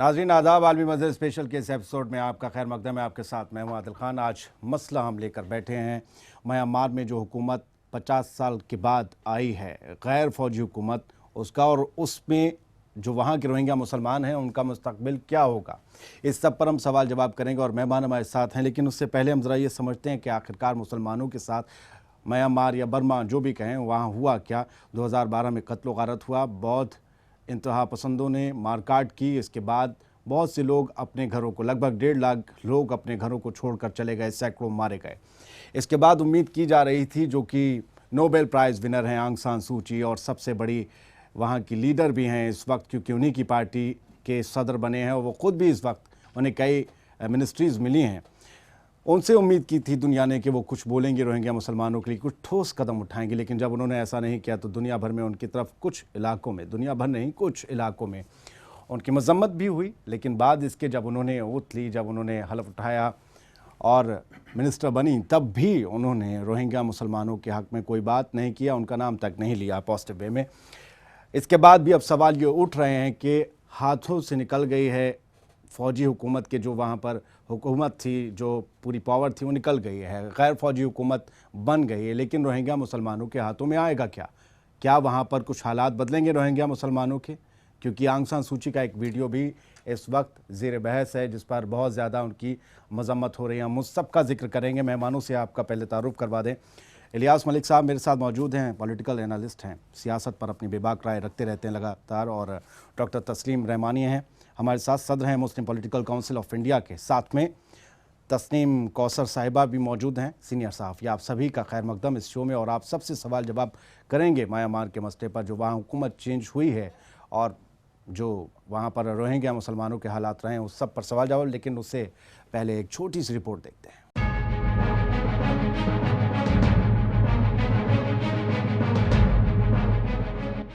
नाज़रीन आदाब, आलमी मज़हर स्पेशल के इस एपिसोड में आपका खैर मकदम है। आपके साथ मैं हूं आदिल खान। आज मसला हम लेकर बैठे हैं म्यांमार में जो हुकूमत 50 साल के बाद आई है, गैर फ़ौजी हुकूमत उसका, और उसमें जो वहाँ के रोहिंग्या मुसलमान हैं उनका मुस्तकबिल क्या होगा, इस सब पर हम सवाल जवाब करेंगे और मेहमान हमारे साथ हैं। लेकिन उससे पहले हम ज़रा ये समझते हैं कि आखिरकार मुसलमानों के साथ म्यांमार या बर्मा जो भी कहें वहाँ हुआ क्या। 2012 में कत्ल गारत हुआ, बौद्ध इंतहा पसंदों ने मारकाट की, इसके बाद बहुत से लोग अपने घरों को, लगभग 1.5 लाख लोग अपने घरों को छोड़कर चले गए, सैकड़ों मारे गए। इसके बाद उम्मीद की जा रही थी, जो कि नोबेल प्राइज़ विनर हैं आंग सान सू ची और सबसे बड़ी वहाँ की लीडर भी हैं इस वक्त, क्योंकि उन्हीं की पार्टी के सदर बने हैं और वो ख़ुद भी इस वक्त उन्हें कई मिनिस्ट्रीज़ मिली हैं। उनसे उम्मीद की थी दुनिया ने कि वो कुछ बोलेंगे रोहिंग्या मुसलमानों के लिए, कुछ ठोस कदम उठाएंगे। लेकिन जब उन्होंने ऐसा नहीं किया तो दुनिया भर में उनकी तरफ कुछ इलाकों में, दुनिया भर नहीं कुछ इलाकों में उनकी मजम्मत भी हुई। लेकिन बाद इसके जब उन्होंने ओथ ली, जब उन्होंने हलफ उठाया और मिनिस्टर बनी, तब भी उन्होंने रोहिंग्या मुसलमानों के हक़ में कोई बात नहीं किया, उनका नाम तक नहीं लिया पॉजिटिव वे में। इसके बाद भी अब सवाल ये उठ रहे हैं कि हाथों से निकल गई है फ़ौजी हुकूमत के, जो वहाँ पर हुकूमत थी, जो पूरी पावर थी वो निकल गई है, गैर फ़ौजी हुकूमत बन गई है। लेकिन रोहिंग्या मुसलमानों के हाथों में आएगा क्या? क्या वहाँ पर कुछ हालात बदलेंगे रोहिंग्या मुसलमानों के? क्योंकि आंग सान सू ची का एक वीडियो भी इस वक्त ज़ेर बहस है, जिस पर बहुत ज़्यादा उनकी मजम्मत हो रही है। हम उस सब का जिक्र करेंगे। मेहमानों से आपका पहले तारुफ करवा दें। इलियास मलिक साहब मेरे साथ मौजूद हैं, पॉलिटिकल एनालिस्ट हैं, सियासत पर अपनी बेबाक राय रखते रहते हैं लगातार। और डॉक्टर तस्लीम रहमानी हैं हमारे साथ, सदर हैं मुस्लिम पॉलिटिकल काउंसिल ऑफ इंडिया के। साथ में तस्नीम कौसर साहिबा भी मौजूद हैं, सीनियर सहाफ़ी। आप सभी का खैर मकदम इस शो में, और आप सबसे सवाल जवाब करेंगे म्यांमार के मसले पर, जो वहाँ हुकूमत चेंज हुई है और जो वहाँ पर रोहिंग्या मुसलमानों के हालात रहे हैं उस सब पर सवाल जवाब। लेकिन उससे पहले एक छोटी सी रिपोर्ट देखते हैं।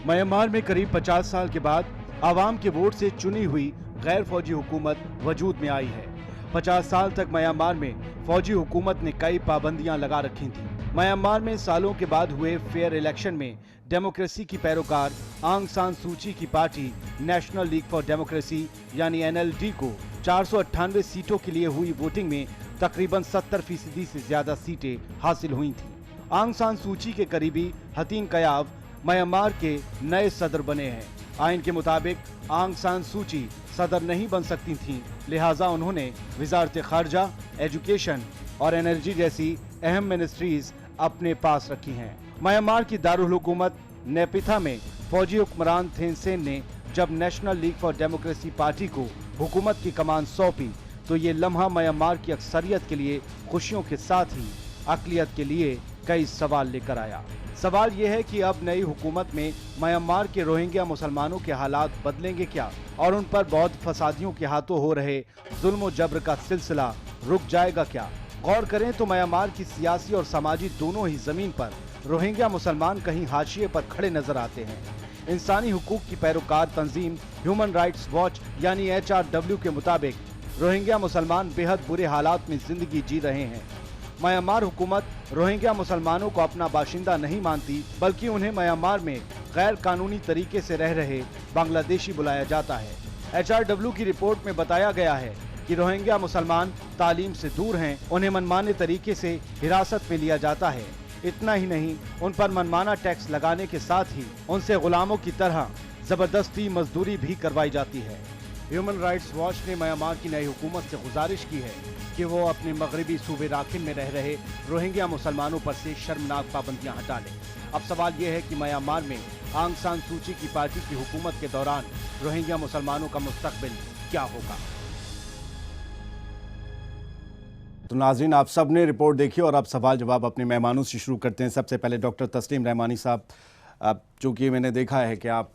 म्यांमार में करीब 50 साल के बाद आवाम के वोट से चुनी हुई गैर फौजी हुकूमत वजूद में आई है। 50 साल तक म्यांमार में फौजी हुकूमत ने कई पाबंदियां लगा रखी थीं। म्यांमार में सालों के बाद हुए फेयर इलेक्शन में डेमोक्रेसी की पैरोकार आंग सान सू ची की party national league for democracy यानी NLD को 498 सीटों के लिए हुई वोटिंग में तकरीबन 70% से ज्यादा सीटें हासिल हुई थीं। आंग सान सू ची के करीबी हतीन कयाव म्यांमार के नए सदर बने हैं। आइन के मुताबिक आंग सान सू ची सदर नहीं बन सकती थीं, लिहाजा उन्होंने वजारत खारजा, एजुकेशन और एनर्जी जैसी अहम मिनिस्ट्रीज अपने पास रखी हैं। म्यांमार की दारुल हुकूमत नेपिथा में फौजी हुक्मरान थेन सेन ने जब national league for democracy party को हुकूमत की कमान सौंपी तो ये लम्हा म्यांमार की अक्सरियत के लिए खुशियों के साथ ही अक़लियत के लिए कई सवाल लेकर आया। सवाल यह है कि अब नई हुकूमत में म्यांमार के रोहिंग्या मुसलमानों के हालात बदलेंगे क्या, और उन पर बौद्ध फसादियों के हाथों हो रहे जुल्म जबर का सिलसिला रुक जाएगा क्या? गौर करें तो म्यांमार की सियासी और समाजी दोनों ही जमीन पर रोहिंग्या मुसलमान कहीं हाशिए पर खड़े नजर आते हैं। इंसानी हुकूक की पैरोकार तंजीम ह्यूमन राइट्स वॉच यानी HRW के मुताबिक रोहिंग्या मुसलमान बेहद बुरे हालात में जिंदगी जी रहे हैं। म्यांमार हुकूमत रोहिंग्या मुसलमानों को अपना बाशिंदा नहीं मानती, बल्कि उन्हें म्यांमार में गैर कानूनी तरीके से रह रहे बांग्लादेशी बुलाया जाता है। HRW की रिपोर्ट में बताया गया है कि रोहिंग्या मुसलमान तालीम से दूर हैं, उन्हें मनमाने तरीके से हिरासत में लिया जाता है। इतना ही नहीं, उन पर मनमाना टैक्स लगाने के साथ ही उनसे गुलामों की तरह जबरदस्ती मजदूरी भी करवाई जाती है। ह्यूमन राइट्स वॉच ने म्यांमार की नई हुकूमत से गुजारिश की है कि वो अपने मगरबी सूबे राखिन में रह रहे रोहिंग्या मुसलमानों पर से शर्मनाक पाबंदियां हटा लें। अब सवाल ये है कि म्यांमार में आंग सान सू ची की पार्टी की हुकूमत के दौरान रोहिंग्या मुसलमानों का मुस्तकबिल क्या होगा। तो नाज़रीन, आप सब ने रिपोर्ट देखी और अब सवाल जवाब अपने मेहमानों से शुरू करते हैं। सबसे पहले डॉक्टर तस्लीम रहमानी साहब, चूँकि मैंने देखा है कि आप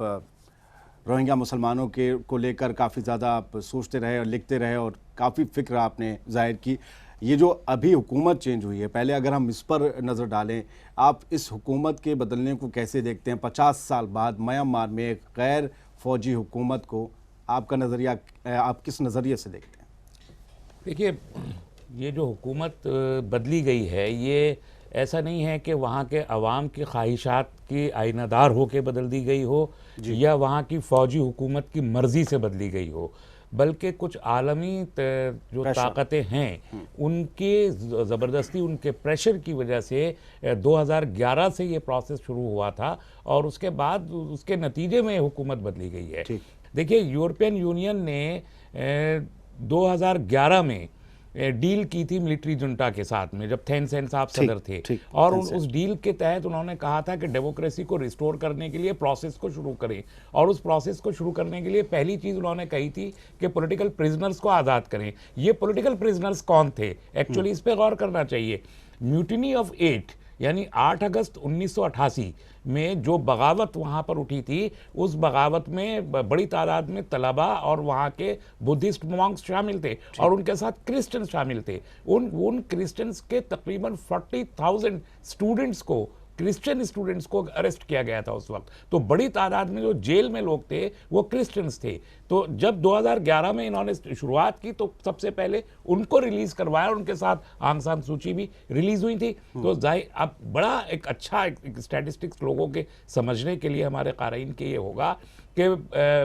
रोहिंग्या मुसलमानों के को लेकर काफ़ी ज़्यादा आप सोचते रहे और लिखते रहे और काफ़ी फ़िक्र आपने जाहिर की। ये जो अभी हुकूमत चेंज हुई है, पहले अगर हम इस पर नज़र डालें, आप इस हुकूमत के बदलने को कैसे देखते हैं? 50 साल बाद म्यांमार में एक गैर फ़ौजी हुकूमत को आपका नज़रिया, आप किस नज़रिए से देखते हैं? देखिए, ये जो हुकूमत बदली गई है, ये ऐसा नहीं है कि वहाँ के अवाम की ख्वाहिशात की आइनादार होकर बदल दी गई हो या वहाँ की फ़ौजी हुकूमत की मर्ज़ी से बदली गई हो। बल्कि कुछ आलमी जो ताकतें हैं उनके ज़बरदस्ती, उनके प्रेशर की वजह से 2011 से ये प्रोसेस शुरू हुआ था और उसके बाद उसके नतीजे में हुकूमत बदली गई है। देखिए, यूरोपियन यूनियन ने 2011 में डील की थी मिलिट्री जुंटा के साथ में, जब थेन सेन साहब सदर थे, और उस डील के तहत उन्होंने कहा था कि डेमोक्रेसी को रिस्टोर करने के लिए प्रोसेस को शुरू करें, और उस प्रोसेस को शुरू करने के लिए पहली चीज़ उन्होंने कही थी कि पॉलिटिकल प्रिजनर्स को आज़ाद करें। ये पॉलिटिकल प्रिजनर्स कौन थे? एक्चुअली इस पर गौर करना चाहिए। म्यूटिनी ऑफ 8 यानी 8 अगस्त 1988 में जो बगावत वहाँ पर उठी थी, उस बगावत में बड़ी तादाद में तलबा और वहाँ के बुद्धिस्ट मॉन्क्स शामिल थे और उनके साथ क्रिश्चियन शामिल थे। उन क्रिश्चियंस के तकरीबन 40,000 स्टूडेंट्स को, क्रिश्चियन स्टूडेंट्स को अरेस्ट किया गया था उस वक्त। तो बड़ी तादाद में जो जेल में लोग थे वो क्रिश्चियंस थे। तो जब 2011 में इन्होंने शुरुआत की तो सबसे पहले उनको रिलीज करवाया, उनके साथ आंग सान सूची भी रिलीज हुई थी। तो अब बड़ा एक अच्छा स्टैटिस्टिक्स लोगों के समझने के लिए हमारे क़ारीन के ये होगा कि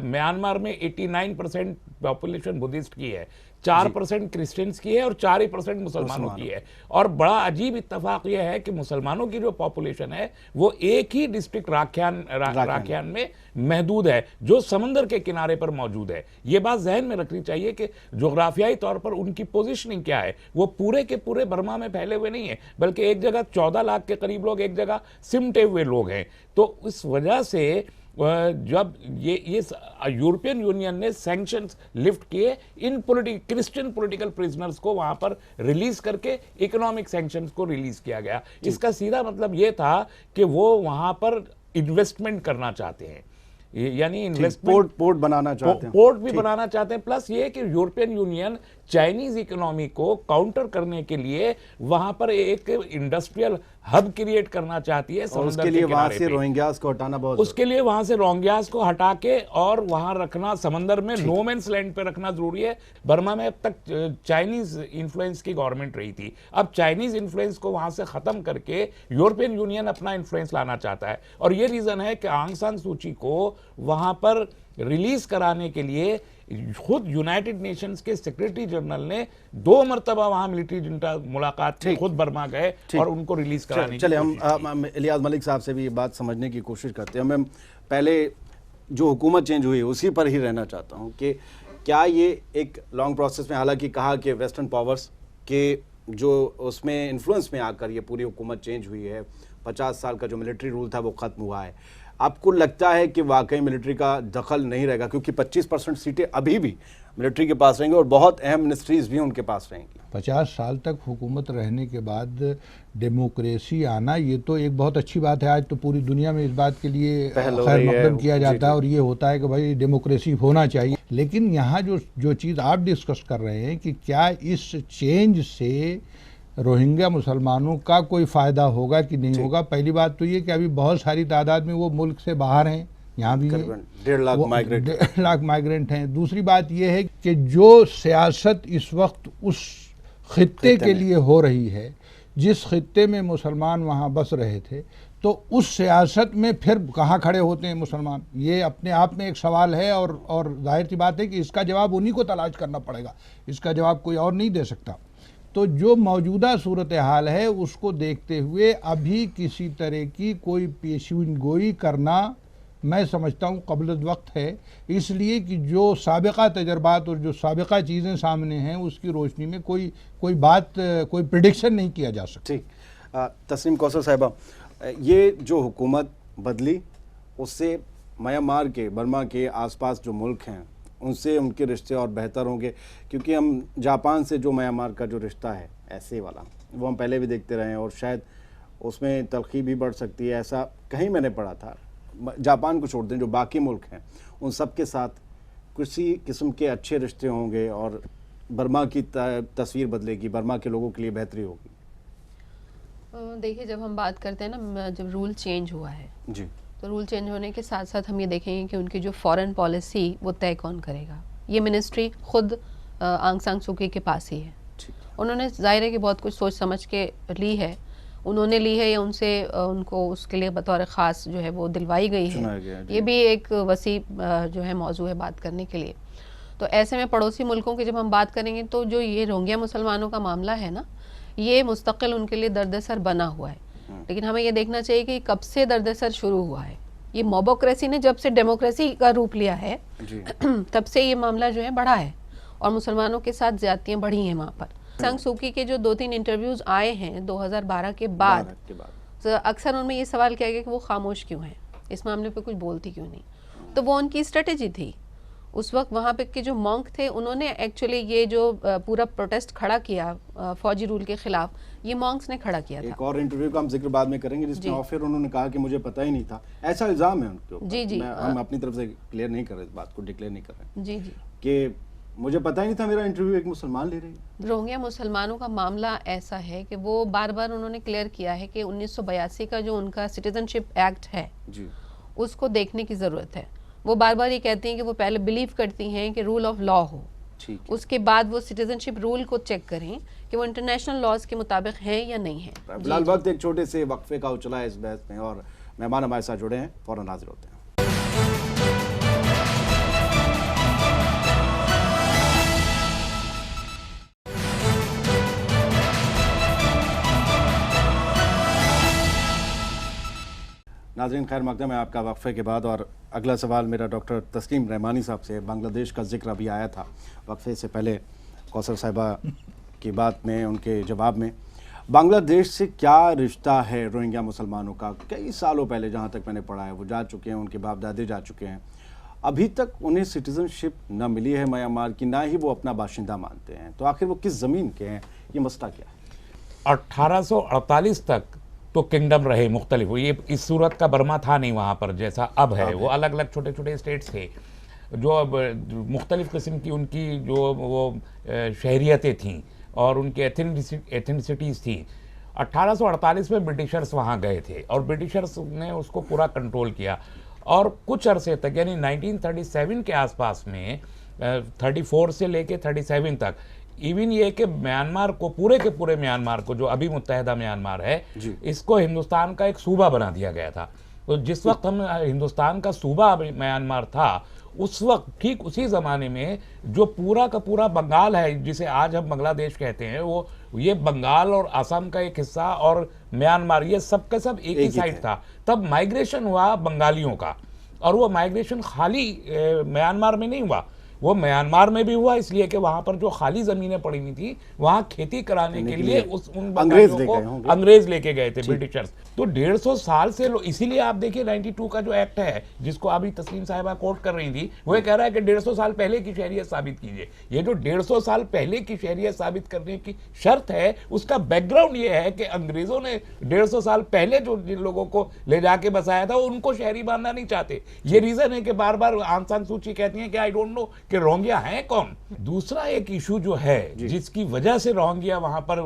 म्यांमार में 89% पॉपुलेशन बुद्धिस्ट की है, 4% क्रिश्चियंस की है और 4% मुसलमानों की है। और बड़ा अजीब इत्तेफाक यह है कि मुसलमानों की जो पॉपुलेशन है वो एक ही डिस्ट्रिक्ट राख्यान में महदूद है, जो समंदर के किनारे पर मौजूद है। ये बात जहन में रखनी चाहिए कि जोग्राफियाई तौर पर उनकी पोजीशनिंग क्या है। वो पूरे के पूरे बर्मा में फैले हुए नहीं है, बल्कि एक जगह 14 लाख के करीब लोग, एक जगह सिमटे हुए लोग हैं। तो इस वजह से जब ये यूरोपियन यूनियन ने सैंक्शंस लिफ्ट किए, इन क्रिश्चियन पॉलिटिकल प्रिजनर्स को वहां पर रिलीज करके इकोनॉमिक सैंक्शंस को रिलीज किया गया। इसका सीधा मतलब ये था कि वो वहां पर इन्वेस्टमेंट करना चाहते हैं, यानी इन्वेस्टमेंट, पोर्ट बनाना चाहते हैं, पोर्ट भी बनाना चाहते हैं। प्लस ये कि यूरोपियन यूनियन चाइनीज इकोनॉमी को काउंटर करने के लिए वहां पर एक इंडस्ट्रियल हब क्रिएट करना चाहती है। और उसके लिए वहां से रोहिंग्यास को हटाना, बहुत उसके लिए वहां से रोहिंग्यास को हटा के और वहां रखना, समंदर में नो मैंस लैंड पे रखना जरूरी है। बर्मा में अब तक चाइनीज इन्फ्लुएंस की गवर्नमेंट रही थी, अब चाइनीज इन्फ्लुएंस को वहां से खत्म करके यूरोपियन यूनियन अपना इन्फ्लुएंस लाना चाहता है। और ये रीजन है कि आंग सान सूची को वहां पर रिलीज कराने के लिए खुद यूनाइटेड नेशंस के सेक्रेटरी जनरल ने 2 मरतबा वहां मिलिट्री जुंटा मुलाकात की, खुद बर्मा गए और उनको रिलीज कराने। चले हम इलियास मलिक साहब से भी ये बात समझने की कोशिश करते हैं। मैं पहले जो हुकूमत चेंज हुई उसी पर ही रहना चाहता हूं कि क्या ये एक लॉन्ग प्रोसेस में, हालांकि कहा कि वेस्टर्न पावर्स के जो उसमें इन्फ्लुएंस में आकर ये पूरी हुकूमत चेंज हुई है, 50 साल का जो मिलिट्री रूल था वो ख़त्म हुआ है, आपको लगता है कि वाकई मिलिट्री का दखल नहीं रहेगा? क्योंकि 25% सीटें अभी भी मिलिट्री के पास रहेंगी और बहुत अहम मिनिस्ट्रीज भी उनके पास रहेंगी। 50 साल तक हुकूमत रहने के बाद डेमोक्रेसी आना, ये तो एक बहुत अच्छी बात है। आज तो पूरी दुनिया में इस बात के लिए खैर मकदम किया जाता है और ये होता है कि भाई डेमोक्रेसी होना चाहिए। लेकिन यहाँ जो चीज़ आप डिस्कस कर रहे हैं कि क्या इस चेंज से रोहिंग्या मुसलमानों का कोई फ़ायदा होगा कि नहीं होगा? पहली बात तो ये कि अभी बहुत सारी तादाद में वो मुल्क से बाहर हैं, यहाँ भी 1.5 लाख माइग्रेंट हैं। दूसरी बात यह है कि जो सियासत इस वक्त उस खित्ते के लिए हो रही है, जिस खित्ते में मुसलमान वहाँ बस रहे थे, तो उस सियासत में फिर कहाँ खड़े होते हैं मुसलमान? ये अपने आप में एक सवाल है और जाहिर सी बात है कि इसका जवाब उन्हीं को तलाश करना पड़ेगा, इसका जवाब कोई और नहीं दे सकता। तो जो मौजूदा सूरत हाल है उसको देखते हुए अभी किसी तरह की कोई पेशेनगोई करना मैं समझता हूँ क़ब्ल वक्त है, इसलिए कि जो साबिक़ा तजर्बात और जो साबिक़ा चीज़ें सामने हैं उसकी रोशनी में कोई प्रेडिक्शन नहीं किया जा सकता। ठीक, तस्नीम कौसर साहिबा, ये जो हुकूमत बदली उससे म्यांमार के, बर्मा के आसपास जो मुल्क हैं उनसे उनके रिश्ते और बेहतर होंगे? क्योंकि हम जापान से जो म्यांमार का जो रिश्ता है ऐसे वाला, वो हम पहले भी देखते रहे हैं और शायद उसमें तलखी भी बढ़ सकती है, ऐसा कहीं मैंने पढ़ा था। जापान को छोड़ दें, जो बाकी मुल्क हैं उन सब के साथ किसी किस्म के अच्छे रिश्ते होंगे और बर्मा की तस्वीर बदलेगी, बर्मा के लोगों के लिए बेहतरी होगी। देखिए, जब हम बात करते हैं ना, जब रूल चेंज हुआ है जी, तो रूल चेंज होने के साथ साथ हम ये देखेंगे कि उनकी जो फॉरेन पॉलिसी वो तय कौन करेगा। ये मिनिस्ट्री खुद आंग सान सू की के पास ही है। उन्होंने जाहिर है कि बहुत कुछ सोच समझ के ली है, उन्होंने ली है या उनको उसके लिए बतौर ख़ास जो है वो दिलवाई गई है। ये भी एक वसी जो है मौजू है बात करने के लिए। तो ऐसे में पड़ोसी मुल्कों की जब हम बात करेंगे तो जो ये रोहिंग्या मुसलमानों का मामला है ना, ये मुस्तकिल उनके लिए दर्द-ए-सर बना हुआ है। लेकिन हमें ये देखना चाहिए कि कब से दर्द-ए-सर शुरू हुआ है। ये मोबोक्रेसी ने जब से डेमोक्रेसी का रूप लिया है तब से ये मामला जो है बढ़ा है और मुसलमानों के साथ ज्यादतियाँ बढ़ी हैं वहाँ पर। संग सूकी के जो 2-3 इंटरव्यूज आए हैं 2012 के बाद तो अक्सर उनमें ये सवाल किया गया कि वो खामोश क्यों हैं, इस मामले पे कुछ बोलती क्यों नहीं। तो वो उनकी स्ट्रेटेजी थी। उस वक्त वहाँ पे के जो मॉन्क थे उन्होंने एक्चुअली ये जो पूरा प्रोटेस्ट खड़ा किया फौजी रूल के खिलाफ, ये मॉन्क्स ने खड़ा किया था। एक और इंटरव्यू का हम जिक्र बाद में करेंगे जिसमें फिर उन्होंने कहा कि मुझे पता ही नहीं था, ऐसा इल्जाम है उनके ऊपर। जी जी, हम अपनी तरफ से क्लियर नहीं कर रहे, इस बात को डिक्लेयर नहीं कर रहे जी जी, कि मुझे पता ही नहीं था, मेरा इंटरव्यू एक मुसलमान ले रही है। रोहिंग्या मुसलमानों का मामला ऐसा है कि वो बार बार उन्होंने क्लियर किया है कि 1982 का जो उनका सिटीजनशिप एक्ट है जी, उसको देखने की ज़रूरत है। वो बार बार ये कहती हैं कि वो पहले बिलीव करती हैं कि रूल ऑफ लॉ हो, उसके बाद वो सिटीजनशिप रूल को चेक करें कि वो इंटरनेशनल लॉज के मुताबिक है या नहीं है। फिलहाल वक्त एक छोटे से वक्फे का उछला है इस बहस में और मेहमान हमारे साथ जुड़े हैं, फौरन हाजिर होते हैं। नाज़रीन खैर मकदम है आपका वक्फे के बाद और अगला सवाल मेरा डॉक्टर तस्लीम रहमानी साहब से। बांग्लादेश का जिक्र अभी आया था वक्फे से पहले कौसर साहिबा की बात में, उनके जवाब में। बांग्लादेश से क्या रिश्ता है रोहिंग्या मुसलमानों का? कई सालों पहले जहाँ तक मैंने पढ़ा है वो जा चुके हैं, उनके बाप दादे जा चुके हैं, अभी तक उन्हें सिटीजनशिप न मिली है म्यांमार की, ना ही वो अपना बाशिंदा मानते हैं। तो आखिर वो किस ज़मीन के हैं, ये मसला क्या है? 1848 तक तो किंगडम रहे मुख्तलिफ, ये इस सूरत का बर्मा था नहीं वहाँ पर जैसा अब है। वो अलग अलग छोटे छोटे स्टेट्स थे जो अब मुख्तलिफ किस्म की उनकी जो वो शहरियतें थीं और उनकी एथेनिसिटीज़ थी। 1848 में ब्रिटिशर्स वहाँ गए थे और ब्रिटिशर्स ने उसको पूरा कंट्रोल किया और कुछ अरसे तक यानी 1937 के आसपास में 34 से लेके 37 तक इवन ये कि म्यांमार को, पूरे के पूरे म्यांमार को, जो अभी मुत्तहदा म्यांमार है, इसको हिंदुस्तान का एक सूबा बना दिया गया था। तो जिस वक्त हम हिंदुस्तान का सूबा म्यांमार था, उस वक्त ठीक उसी ज़माने में जो पूरा का पूरा बंगाल है, जिसे आज हम बांग्लादेश कहते हैं, वो ये बंगाल और असम का एक हिस्सा और म्यांमार, ये सब का सब एक ही साइड था। तब माइग्रेशन हुआ बंगालियों का और वो माइग्रेशन खाली म्यांमार में नहीं हुआ, वो म्यांमार में भी हुआ, इसलिए कि वहाँ पर जो खाली ज़मीनें पड़ी हुई थी वहाँ खेती कराने के लिए उन बंगालियों को अंग्रेज लेके गए थे ब्रिटिशर्स। तो 150 साल से इसीलिए आप देखिए 92 का जो एक्ट है जिसको अभी तस्लीम साहिबा कोट कर रही थी, वो कह रहा है कि 150 साल पहले की शहरियत साबित कीजिए। ये जो 150 साल पहले की शहरियत साबित करने की शर्त है, उसका बैकग्राउंड ये है कि अंग्रेजों ने 150 साल पहले जो जिन लोगों को ले जाके बसाया था उनको शहरी मानना नहीं चाहते। ये रीजन है कि बार बार आंग सान सूची कहती हैं कि आई डोंट नो कि रोहिंग्या है कौन। दूसरा एक इशू जो है जिसकी वजह से रोहिंग्या वहां पर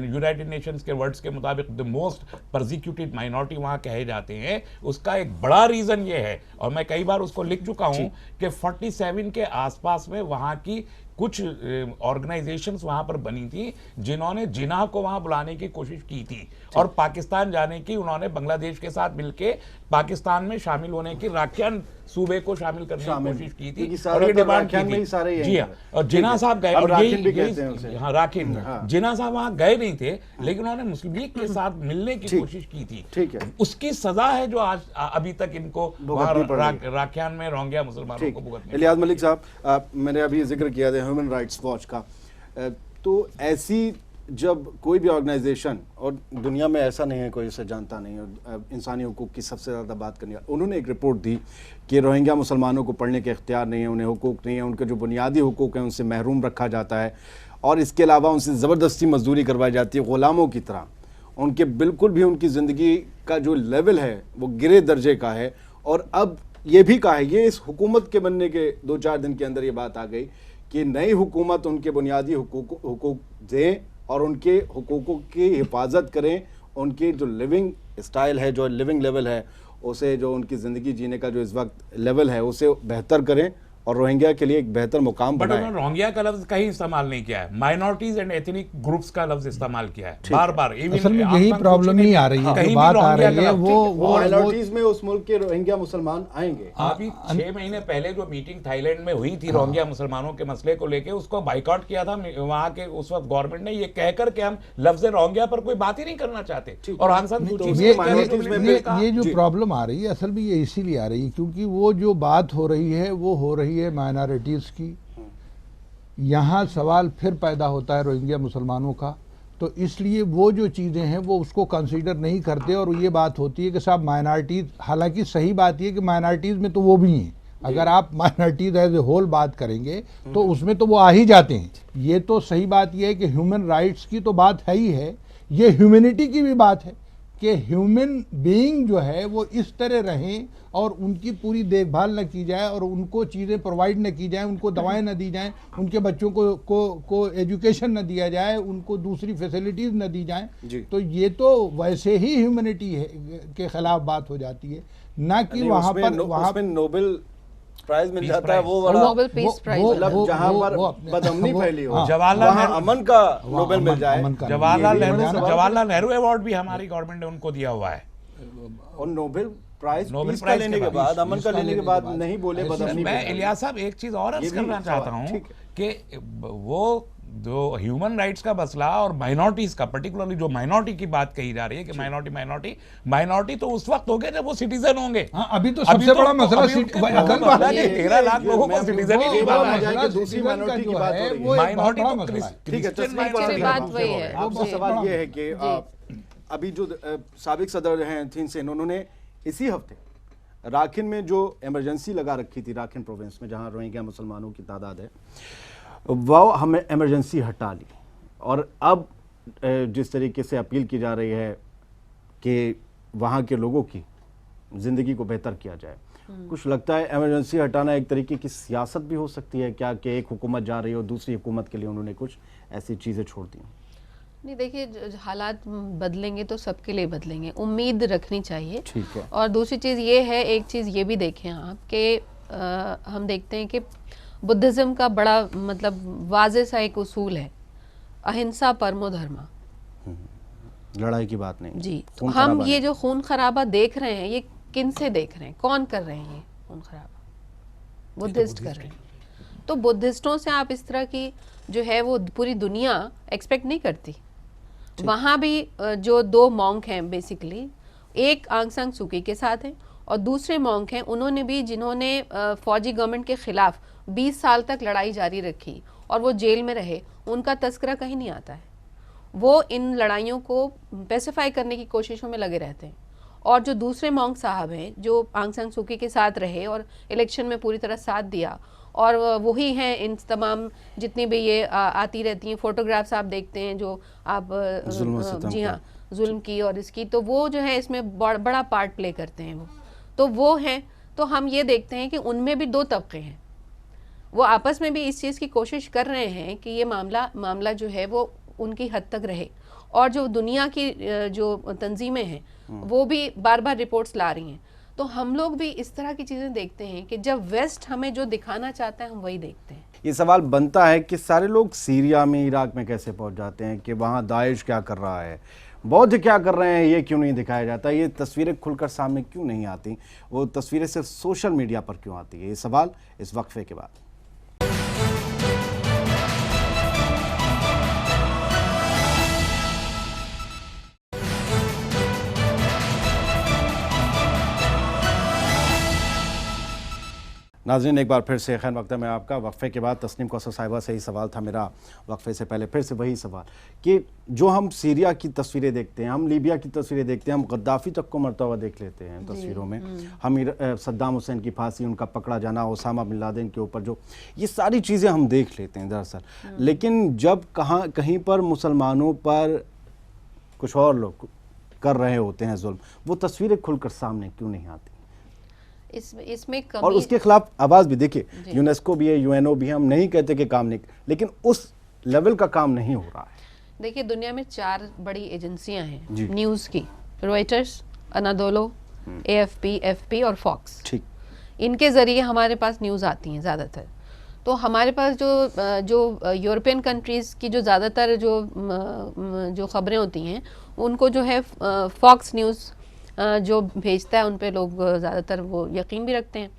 यूनाइटेड नेशंस के वर्ड्स के मुताबिक द मोस्ट परसिक्यूटेड माइनॉरिटी वहां कहे जाते हैं, उसका एक बड़ा रीजन ये है और मैं कई बार उसको लिख चुका हूं कि 47 के आसपास में वहां की कुछ ऑर्गेनाइजेशंस वहां पर बनी थी जिन्होंने जिन्ना को वहां बुलाने की कोशिश की थी और पाकिस्तान जाने की, उन्होंने बांग्लादेश के साथ मिलकर पाकिस्तान में शामिल होने की, राखियान सूबे को शामिल करने की कोशिश की थी और ये डिमांड की थी। जी हाँ, और जिन्ना साहब गए और हाँ राखिन, जिन्ना साहब वहां गए नहीं थे लेकिन उन्होंने मुस्लिम लीग के साथ मिलने की कोशिश की थी। ठीक है, उसकी सजा है जो आज अभी तक इनको राखियान में रोहिंग्या मुसलमानों को भुगतनी। इलियास मलिक साहब, मैंने अभी जिक्र किया था ह्यूमन राइट्स वॉच का, तो ऐसी जब कोई भी ऑर्गेनाइजेशन, और दुनिया में ऐसा नहीं है कोई इसे जानता नहीं और इंसानी हुकूक की सबसे ज़्यादा बात करने वाला, उन्होंने एक रिपोर्ट दी कि रोहिंग्या मुसलमानों को पढ़ने के इख्तियार नहीं है, उन्हें हुकूक नहीं है, उनके जो बुनियादी हुकूक हैं उनसे महरूम रखा जाता है और इसके अलावा उनसे ज़बरदस्ती मजदूरी करवाई जाती है ग़ुलामों की तरह। उनके बिल्कुल भी उनकी ज़िंदगी का जो लेवल है वो गिरे दर्जे का है। और अब ये भी कहा है, ये इस हुकूमत के बनने के 2-4 दिन के अंदर ये बात आ गई कि नई हुकूमत उनके बुनियादी हुकूक दें और उनके हुकूकों की हिफाजत करें, उनकी जो लिविंग स्टाइल है, जो लिविंग लेवल है, उसे, जो उनकी ज़िंदगी जीने का जो इस वक्त लेवल है, उसे बेहतर करें और रोहिंग्या के लिए एक बेहतर मुकाम बट बनाए। उन्होंने रोहिंग्या का लफ्ज कहीं इस्तेमाल नहीं किया है, माइनॉरिटीज एंड एथनिक ग्रुप्स का लफ्ज इस्तेमाल किया है बार बार। असल में यही प्रॉब्लम ही आ रही है, जो बात आ रही है वो माइनॉरिटीज में उस मुल्क के रोहिंग्या मुसलमान आएंगे। अभी 6 महीने पहले जो मीटिंग थाईलैंड में हुई थी रोहिंग्या मुसलमानों के मसले को लेके, उसको बाइकआउट किया था वहां के उस वक्त गवर्नमेंट ने, ये कहकर के हम लफ्ज रोहिंग्या पर कोई बात ही नहीं करना चाहते। और आंग सान सूची ये जो प्रॉब्लम आ रही है असल में ये इसीलिए आ रही है क्योंकि वो जो बात हो रही है वो हो रही है माइनॉरिटीज की। यहाँ सवाल फिर पैदा होता है रोहिंग्या मुसलमानों का, तो इसलिए वो जो चीज़ें हैं वो उसको कंसीडर नहीं करते और ये बात होती है कि साहब माइनॉरिटीज़, हालांकि सही बात ये कि माइनॉरिटीज़ में तो वो भी हैं, अगर आप माइनॉरिटीज़ एज ए होल बात करेंगे तो उसमें तो वो आ ही जाते हैं। ये तो सही बात ये है कि ह्यूमन राइट्स की तो बात है ही है, ये ह्यूमैनिटी की भी बात है कि ह्यूमन बीइंग जो है वो इस तरह रहें और उनकी पूरी देखभाल न की जाए और उनको चीज़ें प्रोवाइड न की जाए, उनको दवाएं न दी जाएं, उनके बच्चों को एजुकेशन न दिया जाए, उनको दूसरी फैसिलिटीज़ न दी जाएं। तो ये तो वैसे ही ह्यूमैनिटी है के खिलाफ बात हो जाती है, ना कि वहाँ पर नोबेल प्राइज मिल जाता है। वो वाला नोबेल पीस प्राइज, मतलब जहाँ पर बदअमनी फैली हो, जवाहरलाल अमन का नोबेल मिल जाए। जवाहरलाल नेहरू अवार्ड भी हमारी गवर्नमेंट ने उनको दिया हुआ है। और नोबेल प्राइज पीस का लेने के बाद, अमन का लेने के बाद नहीं बोले बदअमनी। मैं इलियास साहब एक चीज और अर्ज करना चाहता हूँ कि वो जो ह्यूमन राइट्स का मसला और माइनॉरिटीज का, पर्टिकुलरली जो माइनॉरिटी की बात कही जा रही है कि माइनॉरिटी तो उस वक्त हो गए जब वो सिटीजन होंगे। अभी तो सबसे बड़ा मसला 13 लाख लोगों को सिटीजन ही नहीं बना है। दूसरी माइनॉरिटी की बात हो रही है। माइनॉरिटी तो ठीक है, आपसे सवाल ये है कि अभी जो साबिक सदर हैं थिन सेन, उन्होंने इसी हफ्ते राखिन में जो इमरजेंसी लगा रखी थी, राखिन प्रोविंस में जहां रोहिंग्या मुसलमानों की तादाद है, वो हमें इमरजेंसी हटा ली। और अब जिस तरीके से अपील की जा रही है कि वहाँ के लोगों की ज़िंदगी को बेहतर किया जाए, कुछ लगता है इमरजेंसी हटाना एक तरीके की सियासत भी हो सकती है क्या, कि एक हुकूमत जा रही हो, दूसरी हुकूमत के लिए उन्होंने कुछ ऐसी चीज़ें छोड़ दी? नहीं, देखिए हालात बदलेंगे तो सबके लिए बदलेंगे, उम्मीद रखनी चाहिए। ठीक है। और दूसरी चीज़ ये है, एक चीज़ ये भी देखें आप कि हम देखते हैं कि बुद्धिज़्म का बड़ा मतलब वाज़े सा एक उसूल है, अहिंसा परमो धर्मा। लड़ाई की बात नहीं जी। तो हम ये जो खून खराबा देख रहे हैं, ये किन से देख रहे हैं, कौन कर रहे हैं ये खून खराबा? बुद्धिस्ट कर रहे हैं। तो बुद्धिस्टों से आप इस तरह की जो है वो पूरी दुनिया एक्सपेक्ट नहीं करती। वहाँ भी जो 2 मॉन्क हैं बेसिकली, एक आंग सान सूकी के साथ हैं और दूसरे मॉन्क हैं, उन्होंने भी जिन्होंने फौजी गवर्नमेंट के खिलाफ 20 साल तक लड़ाई जारी रखी और वो जेल में रहे, उनका तस्करा कहीं नहीं आता है। वो इन लड़ाइयों को पैसिफाई करने की कोशिशों में लगे रहते हैं। और जो दूसरे मॉन्क साहब हैं जो आंग सान सूकी के साथ रहे और इलेक्शन में पूरी तरह साथ दिया, और वही हैं इन तमाम जितनी भी ये आती रहती हैं फोटोग्राफ्स आप देखते हैं जो आप जी हाँ जुल्म की और इसकी, तो वो जो है इसमें बड़ा पार्ट प्ले करते हैं वो हैं। तो हम ये देखते हैं कि उनमें भी 2 तबके हैं, वो आपस में भी इस चीज़ की कोशिश कर रहे हैं कि ये मामला जो है वो उनकी हद तक रहे। और जो दुनिया की जो तंजीमें हैं वो भी बार बार रिपोर्ट्स ला रही हैं। तो हम लोग भी इस तरह की चीज़ें देखते हैं कि जब वेस्ट हमें जो दिखाना चाहता है हम वही देखते हैं। ये सवाल बनता है कि सारे लोग सीरिया में, इराक में कैसे पहुंच जाते हैं, कि वहाँ दाइश क्या कर रहा है, बौद्ध क्या कर रहे हैं, ये क्यों नहीं दिखाया जाता, ये तस्वीरें खुलकर सामने क्यों नहीं आती, वो तस्वीरें सिर्फ सोशल मीडिया पर क्यों आती है? ये सवाल इस वक्फे के बाद। नाज़रीन, एक बार फिर से खैर मकदम में आपका। वक्फे के बाद तस्नीम कौसर साहिबा से ही सवाल था मेरा, वक्फे से पहले फिर से वही सवाल कि जो हम सीरिया की तस्वीरें देखते हैं, हम लीबिया की तस्वीरें देखते हैं, हम गद्दाफ़ी तक को मरता हुआ देख लेते हैं तस्वीरों में, हम सद्दाम हुसैन की फांसी, उनका पकड़ा जाना, ओसामा बिन लादेन के ऊपर जो ये सारी चीज़ें हम देख लेते हैं दरअसल। लेकिन जब कहीं पर मुसलमानों पर कुछ और लोग कर रहे होते हैं जुल्म, वो तस्वीरें खुलकर सामने क्यों नहीं आती? इसमें कमी, और उसके खिलाफ आवाज़ भी देखिए, यूनेस्को भी है, यूएनओ भी है, हम नहीं कहते कि काम नहीं, लेकिन उस लेवल का काम नहीं हो रहा है। देखिए दुनिया में 4 बड़ी एजेंसियां हैं न्यूज़ की, रॉयटर्स, अनादोलो, AFP, FP और फॉक्स। ठीक। इनके ज़रिए हमारे पास न्यूज़ आती हैं ज़्यादातर। तो हमारे पास जो यूरोपियन कंट्रीज़ की जो ज़्यादातर जो ख़बरें होती हैं उनको जो है फॉक्स न्यूज़ जो भेजता है उन पे लोग ज़्यादातर वो यकीन भी रखते हैं।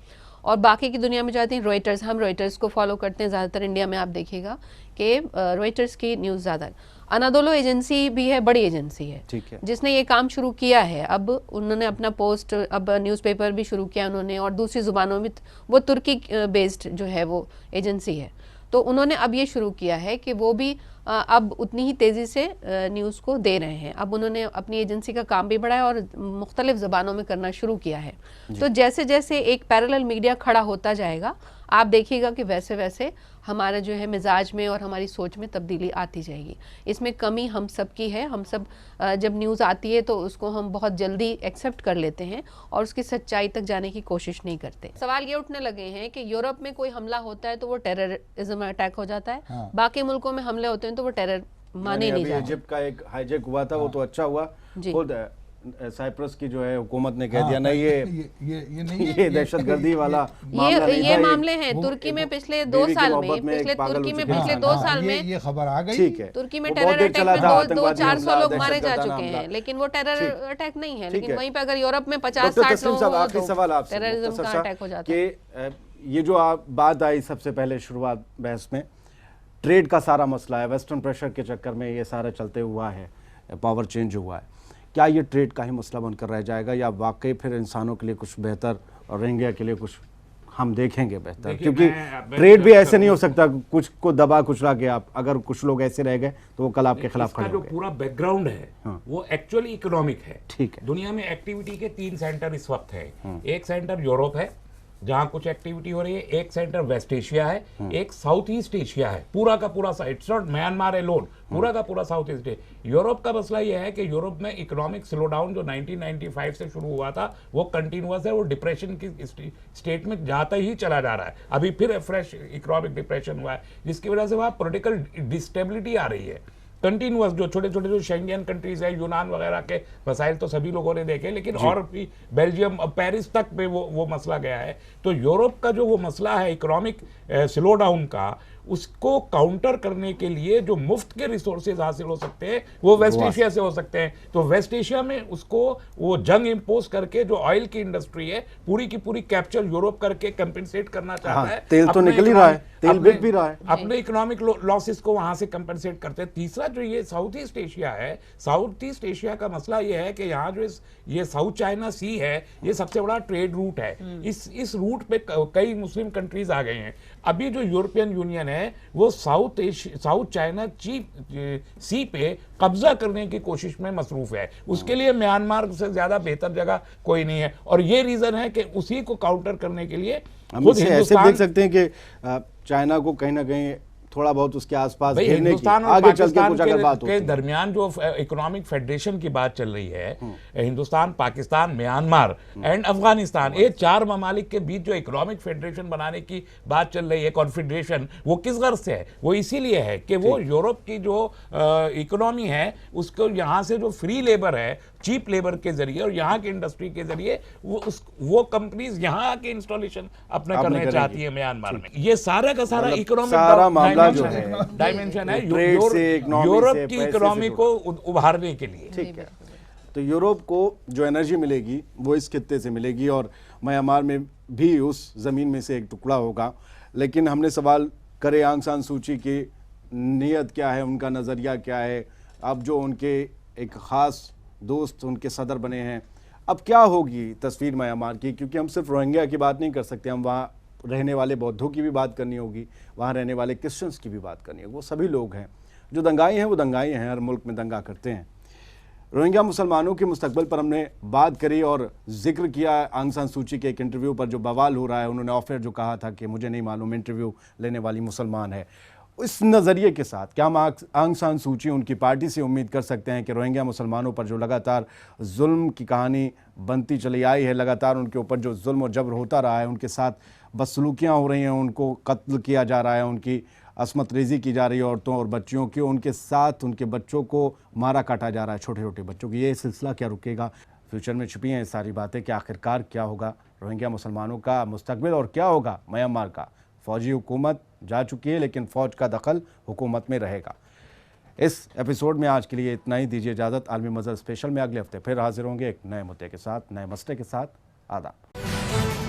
और बाकी की दुनिया में जाती हैं रॉयटर्स, हम रॉयटर्स को फॉलो करते हैं ज़्यादातर। इंडिया में आप देखिएगा कि रॉयटर्स की न्यूज़ ज़्यादा। अनादोलो एजेंसी भी है, बड़ी एजेंसी है, ठीक है, जिसने ये काम शुरू किया है। अब उन्होंने अपना पोस्ट, अब न्यूज़पेपर भी शुरू किया उन्होंने, और दूसरी ज़ुबानों में। वो तुर्की बेस्ड जो है वो एजेंसी है। तो उन्होंने अब ये शुरू किया है कि वो भी अब उतनी ही तेज़ी से न्यूज़ को दे रहे हैं। अब उन्होंने अपनी एजेंसी का काम भी बढ़ाया और मुख्तलिफ ज़बानों में करना शुरू किया है। तो जैसे जैसे एक पैरेलल मीडिया खड़ा होता जाएगा, आप देखिएगा कि वैसे वैसे हमारा जो है मिजाज में और हमारी सोच में तब्दीली आती जाएगी। इसमें कमी हम सब की है। हम सब जब न्यूज़ आती है तो उसको हम बहुत जल्दी एक्सेप्ट कर लेते हैं और उसकी सच्चाई तक जाने की कोशिश नहीं करते। सवाल ये उठने लगे हैं कि यूरोप में कोई हमला होता है तो वो टेररिज्म अटैक हो जाता है, हाँ। बाकी मुल्कों में हमले होते हैं तो वो टेरर माने नहीं जाते। इजिप्ट का एक हाईजैक हुआ था, हाँ। वो तो अच्छा हुआ। साइप्रस की जो है हुकूमत ने कह दिया नहीं, ये दहशतगर्दी वाला ये मामले हैं। तुर्की में पिछले 2 साल में पिछले 2 साल में ये खबर आ गई, ठीक है, तुर्की में टेरर अटैक में 200-400 लोग मारे जा चुके हैं, लेकिन वो टेरर अटैक नहीं है। लेकिन वहीं पे अगर यूरोप में 50-60 लोग, आखिरी सवाल आपसे, टेररिज्म का अटैक हो जाता है। ये जो आप बात आई सबसे पहले शुरुआत बहस में, ट्रेड का सारा मसला है, वेस्टर्न प्रेशर के चक्कर में ये सारा चलते हुआ है, पावर चेंज हुआ है। क्या ये ट्रेड का ही मसला बनकर रह जाएगा या वाकई फिर इंसानों के लिए कुछ बेहतर और रोहिंग्या के लिए कुछ हम देखेंगे बेहतर? क्योंकि ट्रेड भी ऐसे नहीं हो सकता, कुछ को दबा कुचला के आप, अगर कुछ लोग ऐसे रह गए तो वो कल आपके खिलाफ खड़े होंगे। जो पूरा बैकग्राउंड है, हाँ। वो एक्चुअली इकोनॉमिक है। ठीक है, दुनिया में एक्टिविटी के 3 सेंटर इस वक्त है। एक सेंटर यूरोप है जहां कुछ एक्टिविटी हो रही है, एक सेंटर वेस्ट एशिया है, एक साउथ ईस्ट एशिया है, पूरा का पूरा इट्स नॉट म्यांमार एलोन, पूरा का पूरा साउथ ईस्ट एशिया। यूरोप का मसला यह है कि यूरोप में इकोनॉमिक स्लो डाउन जो 1995 से शुरू हुआ था वो कंटिन्यूअस है, वो डिप्रेशन की स्टेट में जाता ही चला जा रहा है। अभी फिर फ्रेश इकोनॉमिक डिप्रेशन हुआ है, जिसकी वजह से वहां पॉलिटिकल डिस्टेबिलिटी आ रही है कंटिन्यूअस। जो छोटे छोटे जो शेंगेन कंट्रीज है, यूनान वगैरह के मसाइल तो सभी लोगों ने देखे, लेकिन और भी बेल्जियम, पेरिस तक पे वो मसला गया है। तो यूरोप का जो वो मसला है इकोनॉमिक स्लो डाउन का, उसको काउंटर करने के लिए जो मुफ्त के रिसोर्सेज हासिल हो सकते हैं वो वेस्ट एशिया से हो सकते हैं। तो वेस्ट एशिया में उसको वो जंग इंपोज करके जो ऑयल की इंडस्ट्री है पूरी की पूरी कैप्चर यूरोप करके कंपेंसेट करना चाहता है। तेल तो निकल ही रहा है, तेल बिक भी रहा है, अपने इकोनॉमिक लॉसेस को वहां से कंपेंसेट करते हैं। तीसरा जो ये साउथ ईस्ट एशिया है, साउथ ईस्ट एशिया का मसला ये है कि यहाँ जो ये साउथ चाइना सी है, ये सबसे बड़ा ट्रेड रूट है। इस रूट पे कई मुस्लिम कंट्रीज आ गए हैं। अभी जो यूरोपियन यूनियन है वो साउथ चाइना सी पे कब्जा करने की कोशिश में मसरूफ है। उसके लिए म्यांमार से ज्यादा बेहतर जगह कोई नहीं है, और ये रीजन है कि उसी को काउंटर करने के लिए हम ऐसे देख सकते हैं कि चाइना को कहीं ना कहीं थोड़ा बहुत उसके आसपास हिंदुस्तान और आगे चल के कुछ अगर बात के दरमियान जो इकोनॉमिक फेडरेशन की बात चल रही है, हिंदुस्तान, पाकिस्तान, म्यांमार एंड अफगानिस्तान, ये 4 ममालिक के बीच जो इकोनॉमिक फेडरेशन बनाने की बात चल रही है, कॉन्फेडरेशन, वो किस गर्ज से है? वो इसीलिए है कि वो यूरोप की जो इकोनॉमी है उसको यहाँ से जो फ्री लेबर है, चीप लेबर के जरिए और यहाँ की इंडस्ट्री के जरिए वो कंपनीज यहाँ आके इंस्टॉलेशन अपने करना चाहती है म्यांमार में। ये सारा का सारा इकोनॉमिक डायमेंशन है यूरोप की इकोनॉमी को उभारने के लिए। ठीक है, तो यूरोप को जो एनर्जी मिलेगी वो इस खित्ते से मिलेगी और म्यांमार में भी उस जमीन में से एक टुकड़ा होगा। लेकिन हमने सवाल करे आंग सान सूची की नीयत क्या है, उनका नज़रिया क्या है, अब जो उनके एक ख़ास दोस्त उनके सदर बने हैं, अब क्या होगी तस्वीर म्यांमार की? क्योंकि हम सिर्फ रोहिंग्या की बात नहीं कर सकते, हम वहाँ रहने वाले बौद्धों की भी बात करनी होगी, वहाँ रहने वाले क्रिश्चियंस की भी बात करनी होगी। वो सभी लोग हैं जो दंगाई हैं, वो दंगाई हैं, हर मुल्क में दंगा करते हैं। रोहिंग्या मुसलमानों के मुस्तकबिल पर हमने बात करी और जिक्र किया आंग सान सूची के एक इंटरव्यू पर जो बवाल हो रहा है। उन्होंने ऑफर जो कहा था कि मुझे नहीं मालूम इंटरव्यू लेने वाली मुसलमान है। इस नज़रिए के साथ क्या हम आंग सान सूची उनकी पार्टी से उम्मीद कर सकते हैं कि रोहिंग्या मुसलमानों पर जो लगातार जुल्म की कहानी बनती चली आई है, लगातार उनके ऊपर जो जुल्म और जबर होता रहा है, उनके साथ बदसलूकियाँ हो रही हैं, उनको कत्ल किया जा रहा है, उनकी असमत रेजी की जा रही है औरतों और बच्चियों की, उनके साथ उनके बच्चों को मारा काटा जा रहा है, छोटे छोटे बच्चों की, ये सिलसिला क्या रुकेगा? फ्यूचर में छुपी हैं सारी बातें कि आखिरकार क्या होगा रोहिंग्या मुसलमानों का मुस्तकबिल और क्या होगा म्यांमार का। फौजी हुकूमत जा चुकी है लेकिन फ़ौज का दखल हुकूमत में रहेगा। इस एपिसोड में आज के लिए इतना ही। दीजिए इजाज़त। आलमी मज़हर स्पेशल में अगले हफ्ते फिर हाजिर होंगे एक नए मुद्दे के साथ, नए मसले के साथ। आदाब।